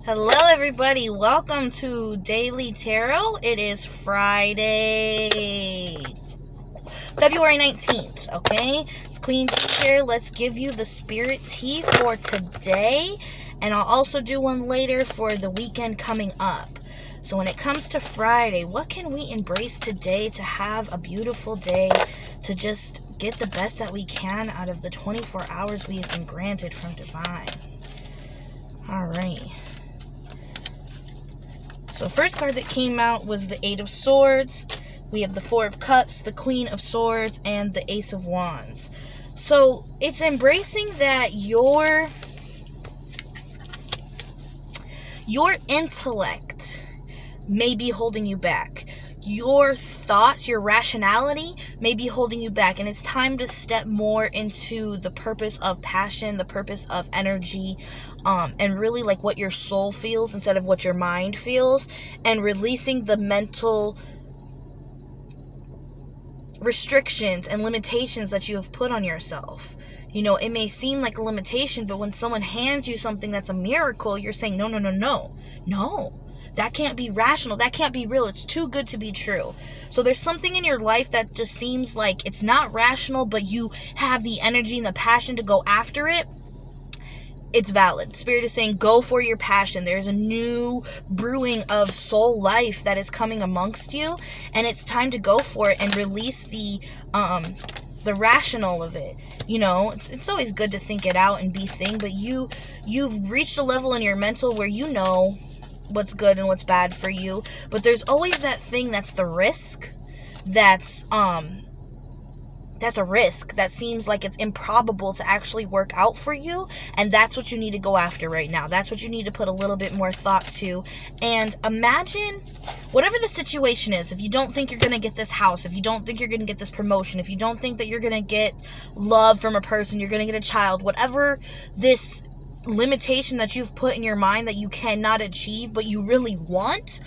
Hello everybody, welcome to Daily Tarot. It is Friday, February 19th, okay? It's Queen T here. Let's give you the spirit tea for today, and I'll also do one later for the weekend coming up. So when it comes to Friday, what can we embrace today to have a beautiful day, to just get the best that we can out of the 24 hours we have been granted from Divine? Alright. So first card that came out was the Eight of Swords. We have the Four of Cups, the Queen of Swords, and the Ace of Wands. So it's embracing that your intellect may be holding you back. Your thoughts, your rationality may be holding you back, and it's time to step more into the purpose of passion, the purpose of energy, and really like what your soul feels instead of what your mind feels, and releasing the mental restrictions and limitations that you have put on yourself. You know, it may seem like a limitation, but when someone hands you something that's a miracle, you're saying, no. That can't be rational. That can't be real. It's too good to be true. So there's something in your life that just seems like it's not rational, but you have the energy and the passion to go after it. It's valid. Spirit is saying, go for your passion. There's a new brewing of soul life that is coming amongst you, and it's time to go for it and release the rational of it. You know, it's always good to think it out and be thing, but you've reached a level in your mental where you know what's good and what's bad for you, but there's always that thing that's the risk, that's a risk that seems like it's improbable to actually work out for you, and that's what you need to go after right now. That's what you need to put a little bit more thought to, and imagine whatever the situation is. If you don't think you're going to get this house, if you don't think you're going to get this promotion, if you don't think that you're going to get love from a person, you're going to get a child, whatever this limitation that you've put in your mind that you cannot achieve but you really want,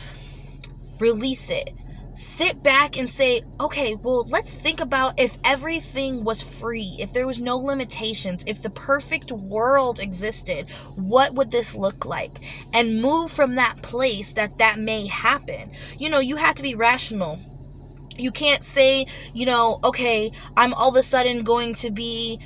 release it. Sit back and say, okay, well, let's think about if everything was free, if there was no limitations, if the perfect world existed, what would this look like? And move from that place that may happen. You know, you have to be rational. You can't say, you know, okay, I'm all of a sudden going to be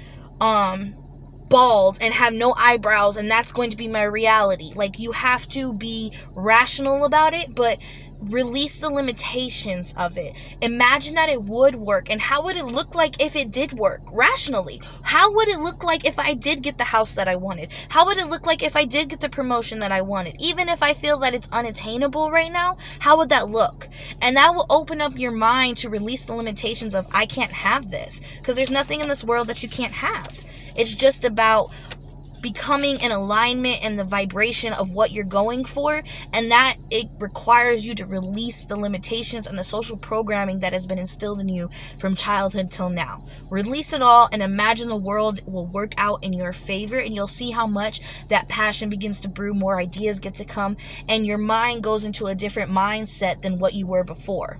bald and have no eyebrows, and that's going to be my reality. Like, you have to be rational about it, but release the limitations of it. Imagine that it would work, and how would it look like if it did work rationally? How would it look like if I did get the house that I wanted? How would it look like if I did get the promotion that I wanted? Even if I feel that it's unattainable right now, how would that look? And that will open up your mind to release the limitations of, I can't have this, because there's nothing in this world that you can't have. It's just about becoming in alignment and the vibration of what you're going for, and that it requires you to release the limitations and the social programming that has been instilled in you from childhood till now. Release it all and imagine the world will work out in your favor, and you'll see how much that passion begins to brew, more ideas get to come, and your mind goes into a different mindset than what you were before.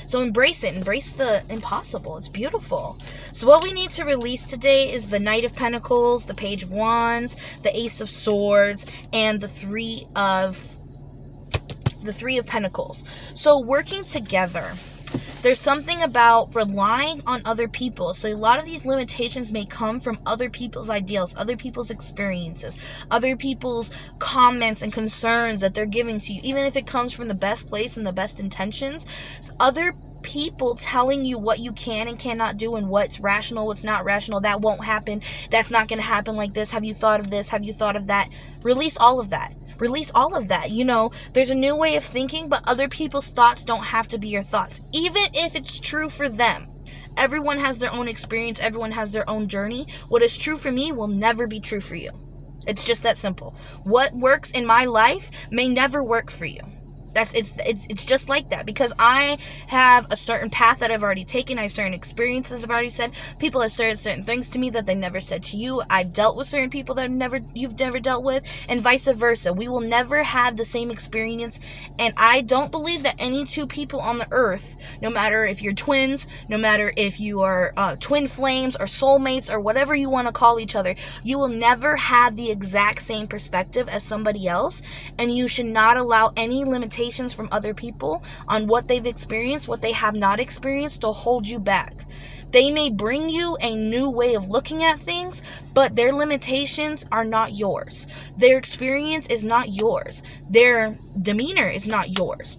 So embrace it. Embrace the impossible. It's beautiful. So what we need to release today is the Knight of Pentacles, the Page of Wands, the Ace of Swords, and the Three of Pentacles. So working together. There's something about relying on other people. So a lot of these limitations may come from other people's ideals, other people's experiences, other people's comments and concerns that they're giving to you. Even if it comes from the best place and the best intentions, other people telling you what you can and cannot do, and what's rational, what's not rational, that won't happen, that's not going to happen like this, have you thought of this, have you thought of that? Release all of that. Release all of that. You know, there's a new way of thinking, but other people's thoughts don't have to be your thoughts, even if it's true for them. Everyone has their own experience. Everyone has their own journey. What is true for me will never be true for you. It's just that simple. What works in my life may never work for you. It's just like that, because I have a certain path that I've already taken. I have certain experiences I've already said. People have said certain things to me that they never said to you. I've dealt with certain people that you've never dealt with, and vice versa. We will never have the same experience, and I don't believe that any two people on the earth, no matter if you're twins, no matter if you are twin flames or soulmates or whatever you want to call each other, you will never have the exact same perspective as somebody else, and you should not allow any limitations from other people on what they've experienced, what they have not experienced, to hold you back. They may bring you a new way of looking at things, but their limitations are not yours. Their experience is not yours. Their demeanor is not yours.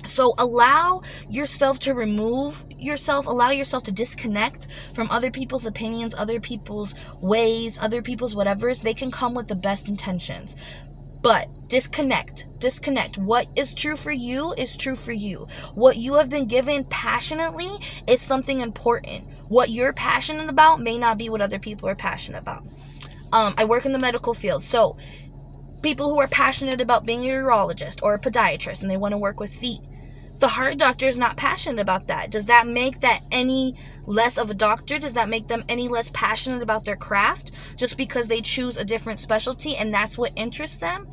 So allow yourself to allow yourself to disconnect from other people's opinions, other people's ways, other people's whatevers. They can come with the best intentions. But disconnect. What is true for you is true for you. What you have been given passionately is something important. What you're passionate about may not be what other people are passionate about. I work in the medical field, so people who are passionate about being a urologist or a podiatrist and they want to work with feet, the heart doctor is not passionate about that. Does that make that any less of a doctor? Does that make them any less passionate about their craft just because they choose a different specialty and that's what interests them?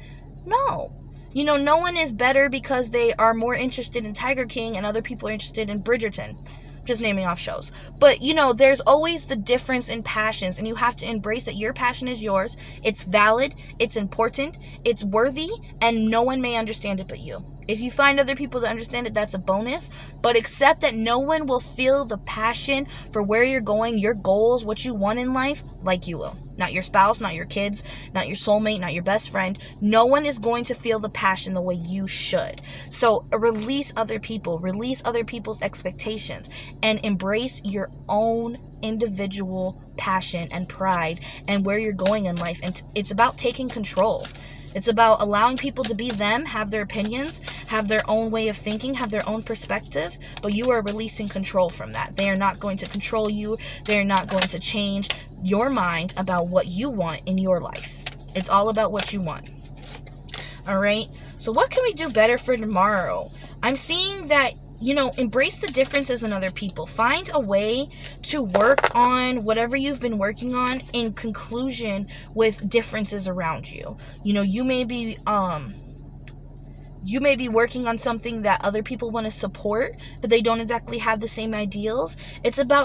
No. No one is better because they are more interested in Tiger King and other people are interested in Bridgerton. Just naming off shows. But, there's always the difference in passions, and you have to embrace that your passion is yours. It's valid, it's important, it's worthy, and no one may understand it but you. If you find other people that understand it, that's a bonus. But accept that no one will feel the passion for where you're going, your goals, what you want in life, like you will. Not your spouse, not your kids, not your soulmate, not your best friend. No one is going to feel the passion the way you should. So release other people's expectations, and embrace your own individual passion and pride and where you're going in life. And it's about taking control. It's about allowing people to be them, have their opinions, have their own way of thinking, have their own perspective, but you are releasing control from that. They are not going to control you. They are not going to change your mind about what you want in your life. It's all about what you want. All right? So what can we do better for tomorrow? I'm seeing that, embrace the differences in other people. Find a way to work on whatever you've been working on in conclusion with differences around you. You may be working on something that other people want to support, but they don't exactly have the same ideals.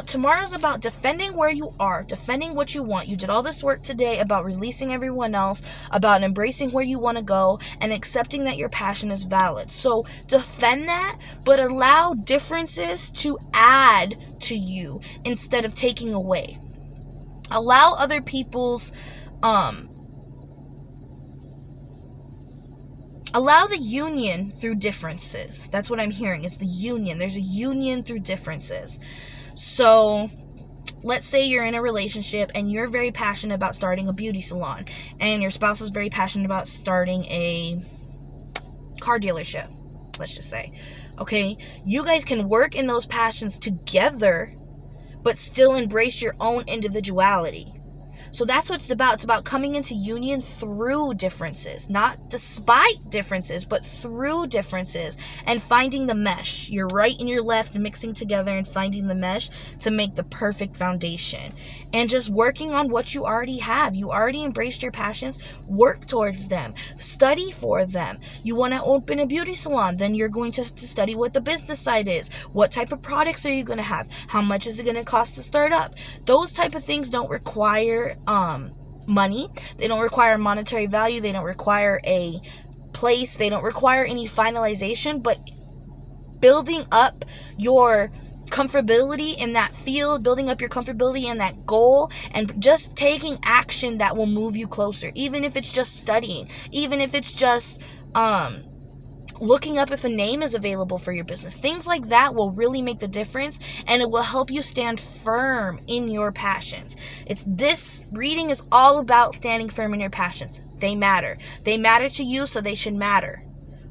Tomorrow's about defending where you are, defending what you want. You did all this work today about releasing everyone else, about embracing where you want to go, and accepting that your passion is valid. So defend that, but allow differences to add to you instead of taking away. Allow other people's, allow the union through differences. That's what I'm hearing. It's the union. There's a union through differences. So let's say you're in a relationship and you're very passionate about starting a beauty salon, and your spouse is very passionate about starting a car dealership, let's just say. Okay? You guys can work in those passions together, but still embrace your own individuality. So that's what it's about. It's about coming into union through differences, not despite differences, but through differences, and finding the mesh. Your right and your left mixing together and finding the mesh to make the perfect foundation. And just working on what you already have. You already embraced your passions. Work towards them. Study for them. You want to open a beauty salon, then you're going to study what the business side is. What type of products are you going to have? How much is it going to cost to start up? Those type of things don't require money. They don't require monetary value. They don't require a place. They don't require any finalization, but building up your comfortability in that field, building up your comfortability in that goal, and just taking action that will move you closer. Even if it's just studying, even if it's just looking up if a name is available for your business. Things like that will really make the difference, and it will help you stand firm in your passions. This reading is all about standing firm in your passions. They matter. They matter to you, so they should matter.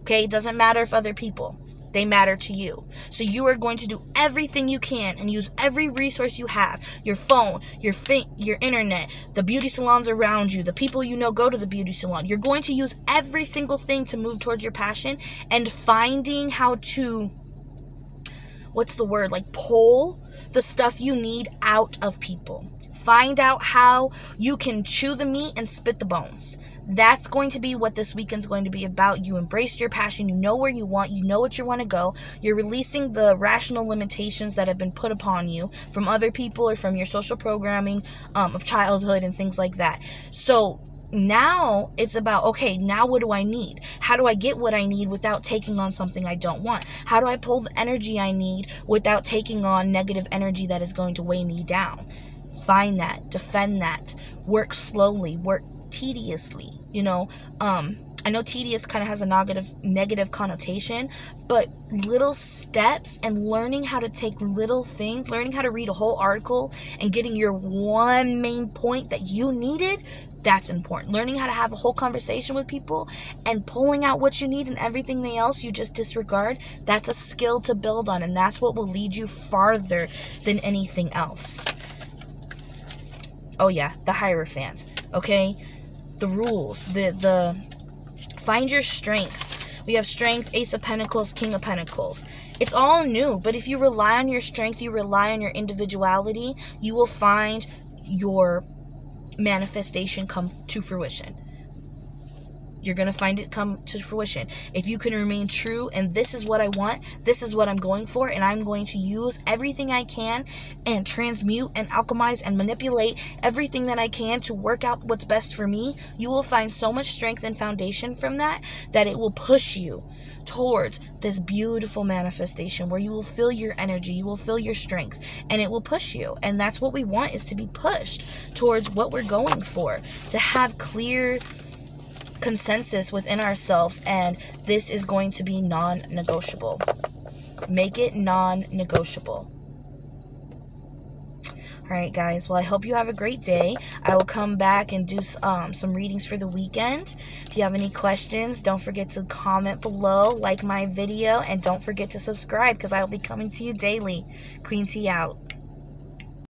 Okay? It doesn't matter if other people. They matter to you. So you are going to do everything you can and use every resource you have. Your phone, your internet, the beauty salons around you, the people you know go to the beauty salon. You're going to use every single thing to move towards your passion, and finding how to, pull the stuff you need out of people. Find out how you can chew the meat and spit the bones. That's going to be what this weekend's going to be about. You embraced your passion. You know where you want. You know what you want to go. You're releasing the rational limitations that have been put upon you from other people or from your social programming of childhood and things like that. So now it's about, okay, now what do I need? How do I get what I need without taking on something I don't want? How do I pull the energy I need without taking on negative energy that is going to weigh me down? Find that, defend that, work slowly, work tediously. I know tedious kind of has a negative connotation, but little steps and learning how to take little things, learning how to read a whole article and getting your one main point that you needed, that's important. Learning how to have a whole conversation with people and pulling out what you need and everything else you just disregard, that's a skill to build on, and that's what will lead you farther than anything else. Oh yeah, the Hierophant, okay? The rules, the find your strength. We have strength, Ace of Pentacles, King of Pentacles. It's all new, but if you rely on your strength, you rely on your individuality, you will find your manifestation come to fruition. You're going to find it come to fruition. If you can remain true, and this is what I want, this is what I'm going for, and I'm going to use everything I can and transmute and alchemize and manipulate everything that I can to work out what's best for me, you will find so much strength and foundation from that it will push you towards this beautiful manifestation where you will feel your energy, you will feel your strength, and it will push you. And that's what we want, is to be pushed towards what we're going for, to have clear consensus within ourselves, and this is going to be non-negotiable. Make it non-negotiable. Alright guys, well I hope you have a great day. I will come back and do some readings for the weekend. If you have any questions, don't forget to comment below, like my video, and don't forget to subscribe because I will be coming to you daily. Queen T out.